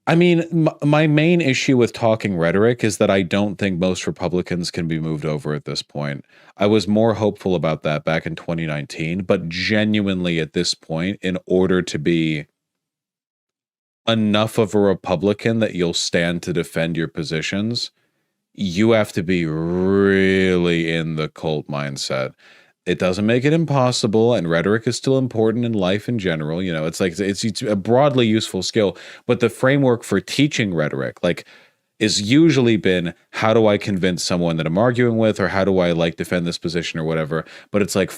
I mean, my main issue with talking rhetoric is that I don't think most Republicans can be moved over at this point. I was more hopeful about that back in 2019, but genuinely at this point, in order to be enough of a Republican that you'll stand to defend your positions, you have to be really in the cult mindset. It doesn't make it impossible, and rhetoric is still important in life in general. You know, it's like it's a broadly useful skill, but the framework for teaching rhetoric, like, is usually been, how do I convince someone that I'm arguing with, or how do I like defend this position or whatever. But it's like,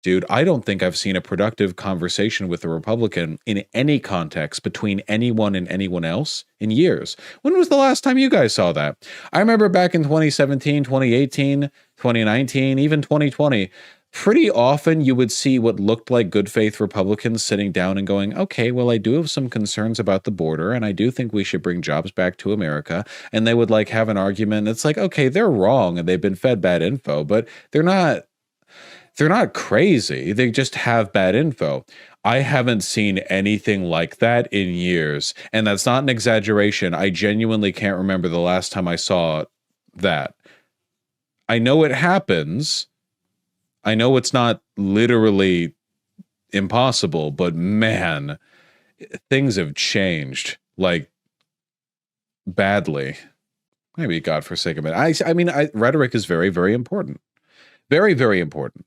dude, I don't think I've seen a productive conversation with a Republican in any context between anyone and anyone else in years. When was the last time you guys saw that? I remember back in 2017, 2018, 2019, even 2020, pretty often you would see what looked like good faith Republicans sitting down and going, okay, well, I do have some concerns about the border, and I do think we should bring jobs back to America. And they would like have an argument. It's like, okay, they're wrong and they've been fed bad info, but they're not crazy. They just have bad info. I haven't seen anything like that in years. And that's not an exaggeration. I genuinely can't remember the last time I saw that. I know it happens. I know it's not literally impossible, but man, things have changed, like, badly. Maybe godforsaken. I mean, rhetoric is very, very important. Very, very important.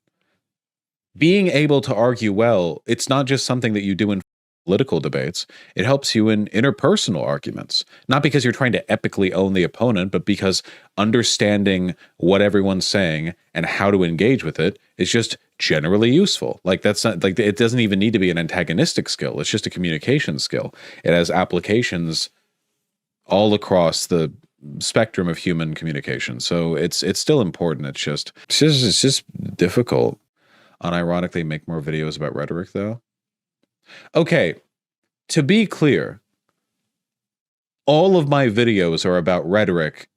Being able to argue well, it's not just something that you do in political debates. It helps you in interpersonal arguments. Not because you're trying to epically own the opponent, but because understanding what everyone's saying and how to engage with it is just generally useful. Like, that's not like, it doesn't even need to be an antagonistic skill. It's just a communication skill. It has applications all across the spectrum of human communication. So it's still important. It's just difficult. Unironically, make more videos about rhetoric, though. Okay, to be clear, all of my videos are about rhetoric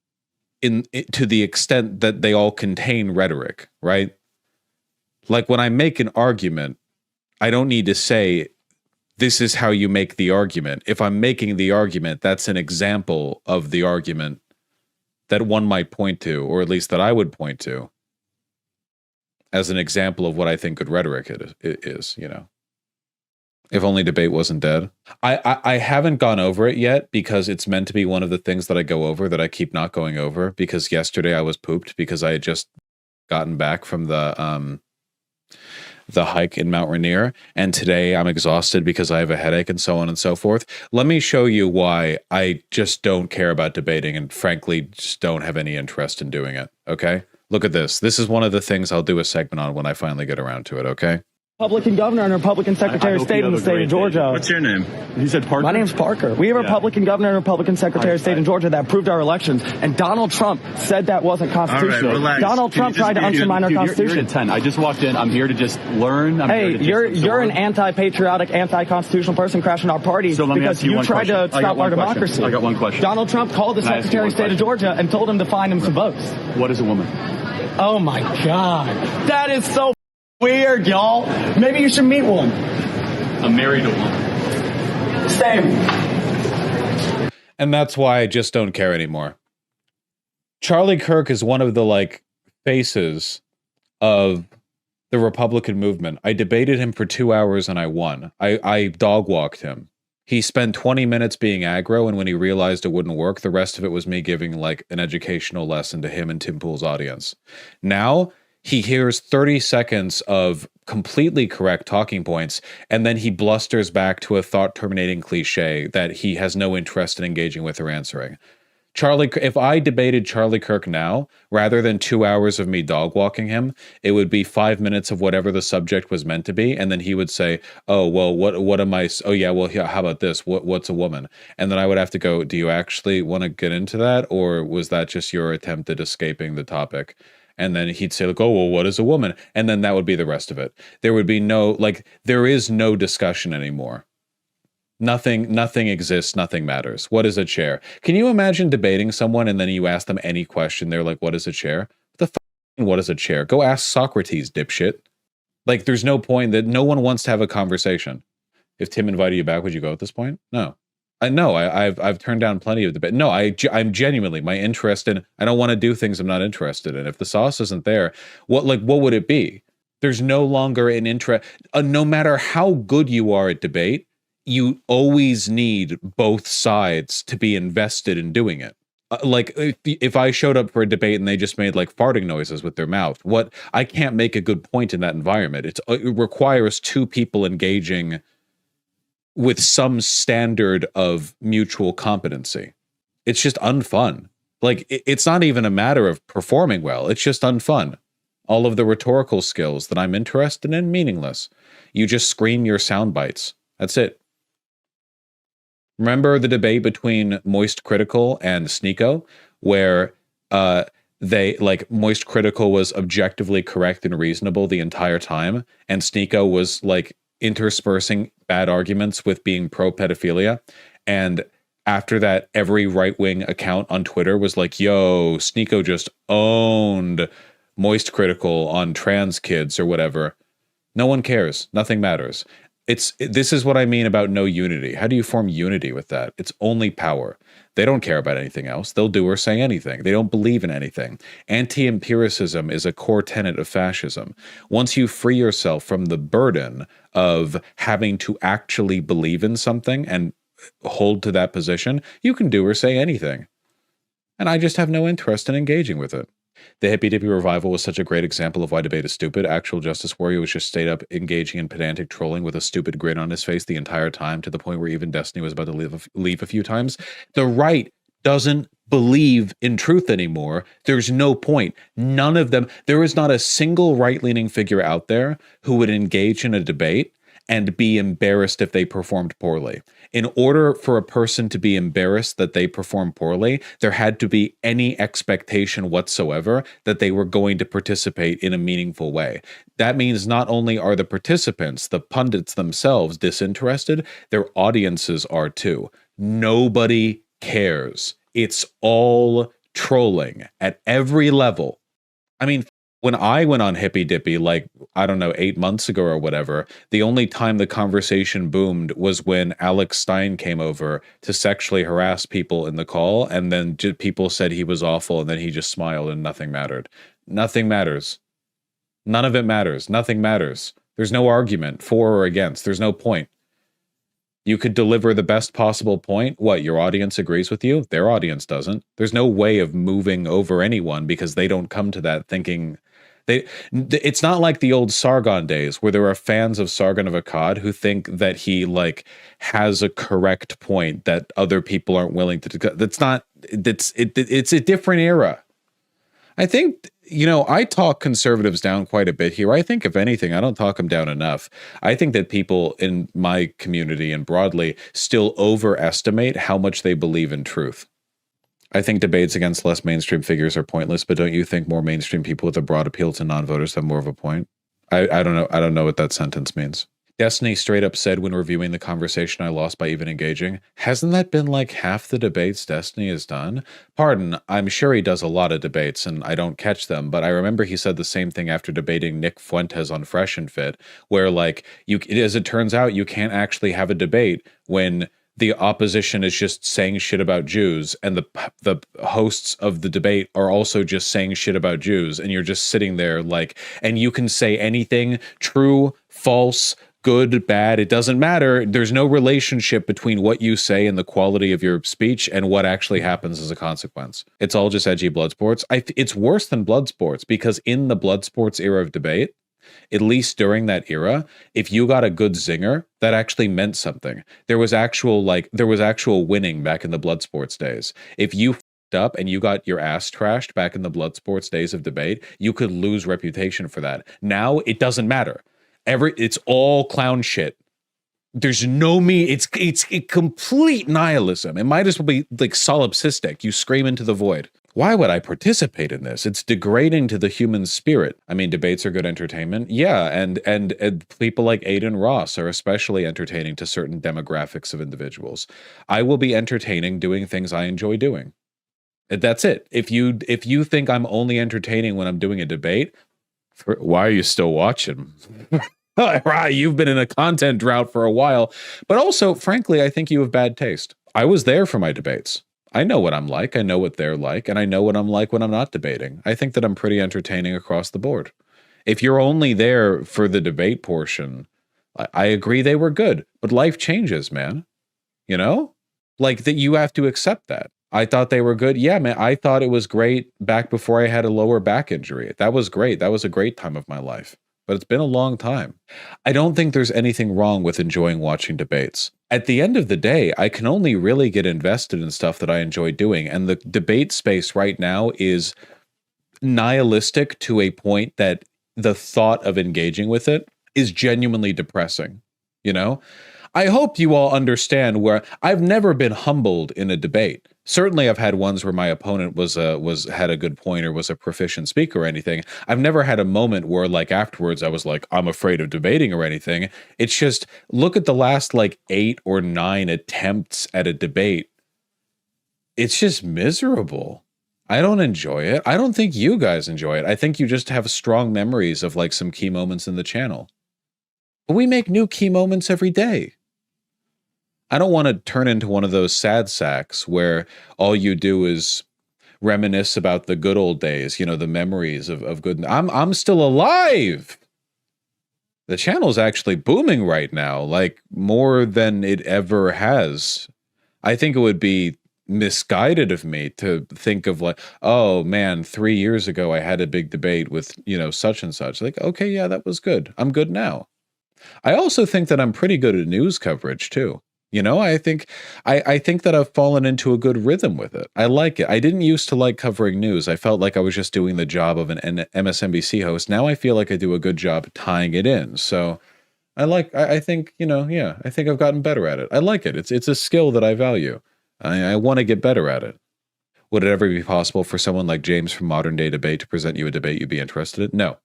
to the extent that they all contain rhetoric, right? Like, when I make an argument, I don't need to say, this is how you make the argument. If I'm making the argument, that's an example of the argument that one might point to, or at least that I would point to, as an example of what I think good rhetoric is, you know. If only debate wasn't dead. I haven't gone over it yet because it's meant to be one of the things that I go over that I keep not going over, because yesterday I was pooped because I had just gotten back from the hike in Mount Rainier, and today I'm exhausted because I have a headache and so on and so forth. Let me show you why I just don't care about debating and frankly just don't have any interest in doing it, okay? Look at this. This is one of the things I'll do a segment on when I finally get around to it, okay? Republican governor and Republican secretary of state in the state of Georgia. What's your name? He said Parker? My name's Parker. We have a Republican governor and Republican secretary of state in Georgia that approved our elections, and Donald Trump said that wasn't constitutional. All right, relax. Donald Trump tried to undermine our Constitution. You're at 10. I just walked in. I'm here to just learn. Hey, you're an anti-patriotic, anti-constitutional person crashing our party so because you tried to stop our democracy. I got one question. Donald Trump called the secretary of state of Georgia and told him to find him some votes. What is a woman? Oh, my God. That is so weird, y'all. Maybe you should meet one. I'm married to one. Same. And that's why I just don't care anymore. Charlie Kirk is one of the, like, faces of the Republican movement. I debated him for 2 hours and I won. I dog walked him. He spent 20 minutes being aggro, and when he realized it wouldn't work, the rest of it was me giving, like, an educational lesson to him and Tim Pool's audience. Now he hears 30 seconds of completely correct talking points, and then he blusters back to a thought-terminating cliche that he has no interest in engaging with or answering. If I debated Charlie Kirk now, rather than 2 hours of me dog-walking him, it would be 5 minutes of whatever the subject was meant to be, and then he would say, oh, well, what am I, oh yeah, well, how about this, what's a woman? And then I would have to go, do you actually want to get into that, or was that just your attempt at escaping the topic? And then he'd say, like, oh, well, what is a woman? And then that would be the rest of it. There would be no, like, there is no discussion anymore. Nothing exists, nothing matters. What is a chair? Can you imagine debating someone and then you ask them any question, they're like, what is a chair? What the fuck What is a chair? Go ask Socrates, dipshit. Like, there's no point that no one wants to have a conversation. If Tim invited you back, would you go at this point? No. I've turned down plenty of debate. No, I'm genuinely, my interest in, I don't want to do things I'm not interested in. If the sauce isn't there, what would it be? There's no longer an interest. No matter how good you are at debate, you always need both sides to be invested in doing it. Like if I showed up for a debate and they just made like farting noises with their mouth, I can't make a good point in that environment. It requires two people engaging with some standard of mutual competency. It's just unfun. Like it's not even a matter of performing well. It's just unfun. All of the rhetorical skills that I'm interested in, meaningless. You just scream your sound bites. That's it. Remember the debate between Moist Critical and Sneeko, where they like Moist Critical was objectively correct and reasonable the entire time, and Sneeko was like interspersing bad arguments with being pro-pedophilia. And after that, every right-wing account on Twitter was like, yo, Sneeko just owned Moist Critical on trans kids or whatever. No one cares. Nothing matters. This is what I mean about no unity. How do you form unity with that? It's only power. They don't care about anything else. They'll do or say anything. They don't believe in anything. Anti-empiricism is a core tenet of fascism. Once you free yourself from the burden of having to actually believe in something and hold to that position, you can do or say anything. And I just have no interest in engaging with it. The hippy dippy revival was such a great example of why debate is stupid. Actual Justice Warrior was just stayed up engaging in pedantic trolling with a stupid grin on his face the entire time, to the point where even Destiny was about to leave a few times. The right doesn't believe in truth anymore. There's no point. None of them. There is not a single right-leaning figure out there who would engage in a debate and be embarrassed if they performed poorly. In order for a person to be embarrassed that they performed poorly, there had to be any expectation whatsoever that they were going to participate in a meaningful way. That means not only are the participants, the pundits themselves, disinterested, their audiences are too. Nobody cares. It's all trolling at every level. I mean, when I went on Hippy Dippy, like, I don't know, 8 months ago or whatever, the only time the conversation boomed was when Alex Stein came over to sexually harass people in the call, and then people said he was awful, and then he just smiled and nothing mattered. Nothing matters. None of it matters. Nothing matters. There's no argument for or against. There's no point. You could deliver the best possible point. What, your audience agrees with you? Their audience doesn't. There's no way of moving over anyone because they don't come to that thinking... It's not like the old Sargon days where there are fans of Sargon of Akkad who think that he like has a correct point that other people aren't willing to. It's a different era. I think, I talk conservatives down quite a bit here. I think if anything, I don't talk them down enough. I think that people in my community and broadly still overestimate how much they believe in truth. I think debates against less mainstream figures are pointless, but don't you think more mainstream people with a broad appeal to non-voters have more of a point? I don't know. I don't know what that sentence means. Destiny straight up said when reviewing the conversation I lost by even engaging, hasn't that been like half the debates Destiny has done? Pardon, I'm sure he does a lot of debates and I don't catch them, but I remember he said the same thing after debating Nick Fuentes on Fresh and Fit, where like, as it turns out, you can't actually have a debate when the opposition is just saying shit about Jews, and the hosts of the debate are also just saying shit about Jews, and you're just sitting there like, and you can say anything, true, false, good, bad, it doesn't matter. There's no relationship between what you say and the quality of your speech and what actually happens as a consequence. It's all just edgy blood sports. It's worse than blood sports, because in the blood sports era of debate, at least during that era, if you got a good zinger, that actually meant something. There was actual winning back in the blood sports days. If you f***ed up and you got your ass trashed back in the blood sports days of debate, you could lose reputation for that. Now it doesn't matter. It's all clown shit. There's no it's a complete nihilism. It might as well be like solipsistic. You scream into the void. Why would I participate in this? It's degrading to the human spirit. I mean, debates are good entertainment. Yeah, and people like Aiden Ross are especially entertaining to certain demographics of individuals. I will be entertaining doing things I enjoy doing. That's it. If you think I'm only entertaining when I'm doing a debate, why are you still watching? Right, you've been in a content drought for a while. But also, frankly, I think you have bad taste. I was there for my debates. I know what I'm like. I know what they're like, and I know what I'm like when I'm not debating. I think that I'm pretty entertaining across the board. If you're only there for the debate portion, I agree they were good, but life changes, man. You know? Like that you have to accept that. I thought they were good. Yeah, man, I thought it was great back before I had a lower back injury. That was great. That was a great time of my life. But it's been a long time. I don't think there's anything wrong with enjoying watching debates. At the end of the day, I can only really get invested in stuff that I enjoy doing. And the debate space right now is nihilistic to a point that the thought of engaging with it is genuinely depressing. You know? I hope you all understand where I've never been humbled in a debate. Certainly I've had ones where my opponent had a good point or was a proficient speaker or anything. I've never had a moment where like afterwards I was like, I'm afraid of debating or anything. It's just look at the last like 8 or 9 attempts at a debate. It's just miserable. I don't enjoy it. I don't think you guys enjoy it. I think you just have strong memories of like some key moments in the channel. But we make new key moments every day. I don't want to turn into one of those sad sacks where all you do is reminisce about the good old days, you know, the memories of good. I'm still alive. The channel's actually booming right now, like more than it ever has. I think it would be misguided of me to think of like, oh man, 3 years ago I had a big debate with, you know, such and such. Like, okay, yeah, that was good. I'm good now. I also think that I'm pretty good at news coverage too. You know, I think that I've fallen into a good rhythm with it. I like it. I didn't used to like covering news. I felt like I was just doing the job of an MSNBC host. Now I feel like I do a good job tying it in. So I think, you know, yeah, I think I've gotten better at it. I like it. It's a skill that I value. I want to get better at it. Would it ever be possible for someone like James from Modern Day Debate to present you a debate you'd be interested in? No.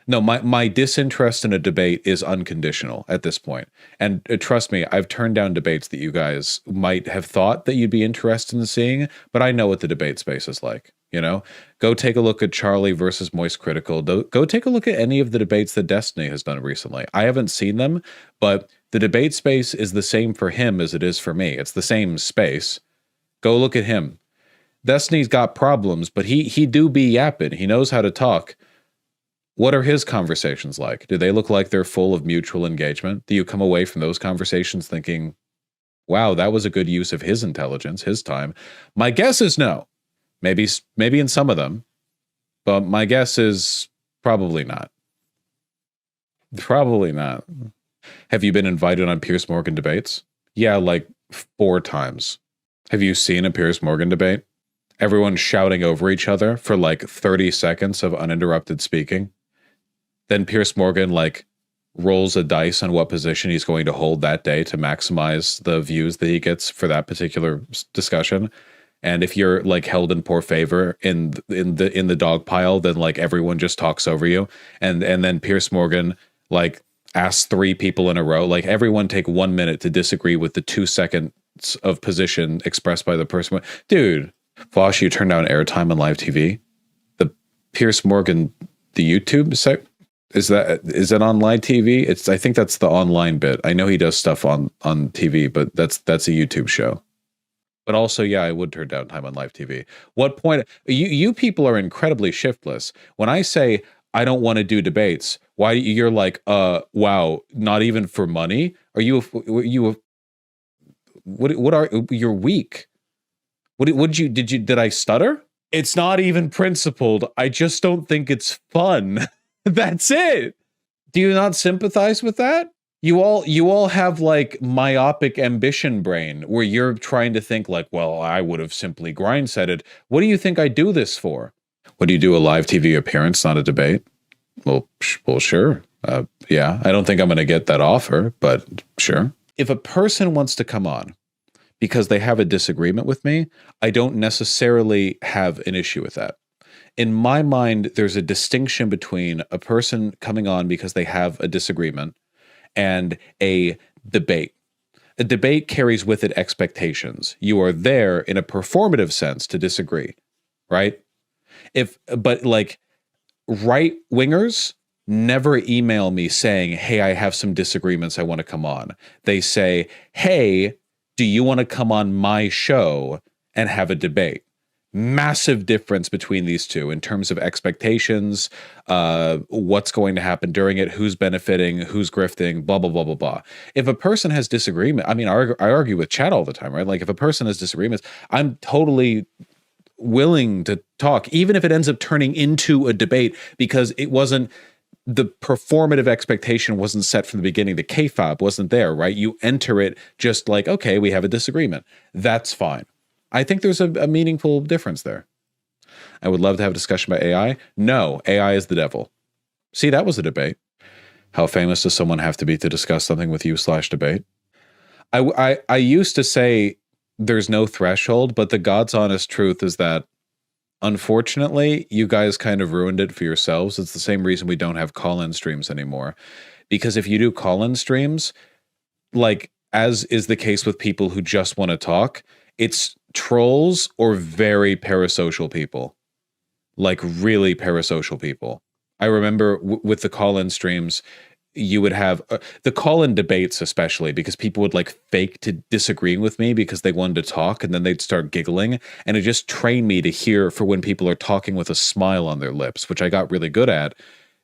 No, my disinterest in a debate is unconditional at this point. And trust me, I've turned down debates that you guys might have thought that you'd be interested in seeing, but I know what the debate space is like. You know, go take a look at Charlie versus Moist Critical. Go take a look at any of the debates that Destiny has done recently. I haven't seen them, but the debate space is the same for him as it is for me. It's the same space. Go look at him. Destiny's got problems, but he do be yapping. He knows how to talk. What are his conversations like? Do they look like they're full of mutual engagement? Do you come away from those conversations thinking, wow, that was a good use of his intelligence, his time? My guess is no. Maybe in some of them, but my guess is probably not. Probably not. Have you been invited on Piers Morgan debates? Yeah, like 4 times. Have you seen a Piers Morgan debate? Everyone shouting over each other for like 30 seconds of uninterrupted speaking. Then Piers Morgan like rolls a dice on what position he's going to hold that day to maximize the views that he gets for that particular discussion. And if you're like held in poor favor in the dog pile, then like everyone just talks over you. And then Piers Morgan like asks 3 people in a row, like everyone take 1 minute to disagree with the 2 seconds of position expressed by the person. Dude, Vaush, you turn down airtime on live TV. The Piers Morgan, the YouTube site. Is that on live TV? I think that's the online bit. I know he does stuff on TV, but that's a YouTube show. But also, yeah, I would turn down time on live TV. What point? You people are incredibly shiftless. When I say I don't want to do debates, why you're like, wow, not even for money? Are you what are you're weak? Did I stutter? It's not even principled. I just don't think it's fun. That's it. Do you not sympathize with that? You all have like myopic ambition brain where you're trying to think like, well, I would have simply grindsetted. What do you think I do this for? What do you do, a live TV appearance, not a debate? Well, sure. Yeah, I don't think I'm going to get that offer, but sure. If a person wants to come on because they have a disagreement with me, I don't necessarily have an issue with that. In my mind, there's a distinction between a person coming on because they have a disagreement and a debate. A debate carries with it expectations. You are there in a performative sense to disagree, right? But like right wingers never email me saying, hey, I have some disagreements, I want to come on. They say, hey, do you want to come on my show and have a debate? Massive difference between these two in terms of expectations, what's going to happen during it, who's benefiting, who's grifting, blah, blah, blah, blah, blah. If a person has disagreement, I mean, I argue with Chad all the time, right? Like if a person has disagreements, I'm totally willing to talk, even if it ends up turning into a debate, because it wasn't, the performative expectation wasn't set from the beginning. The kayfabe wasn't there, right? You enter it just like, okay, we have a disagreement. That's fine. I think there's a meaningful difference there. I would love to have a discussion about AI. No, AI is the devil. See, that was a debate. How famous does someone have to be to discuss something with you/debate? I used to say there's no threshold, but the God's honest truth is that unfortunately, you guys kind of ruined it for yourselves. It's the same reason we don't have call-in streams anymore. Because if you do call-in streams, like as is the case with people who just want to talk, it's trolls or very parasocial people. Like really parasocial people. I remember with the call-in streams, you would have the call-in debates, especially because people would like fake to disagreeing with me because they wanted to talk, and then they'd start giggling, and it just trained me to hear for when people are talking with a smile on their lips, which I got really good at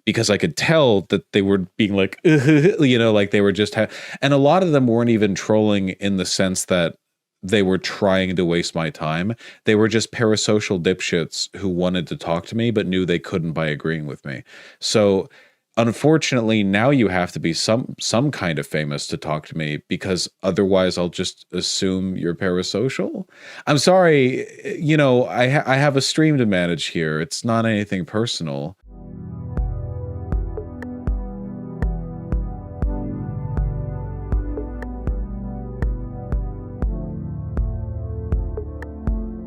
because I could tell that they were being like, you know, like they were just, and a lot of them weren't even trolling in the sense that they were trying to waste my time. They were just parasocial dipshits who wanted to talk to me but knew they couldn't by agreeing with me. So unfortunately, now you have to be some kind of famous to talk to me, because otherwise I'll just assume you're parasocial. I'm sorry, you know, I have a stream to manage here. It's not anything personal.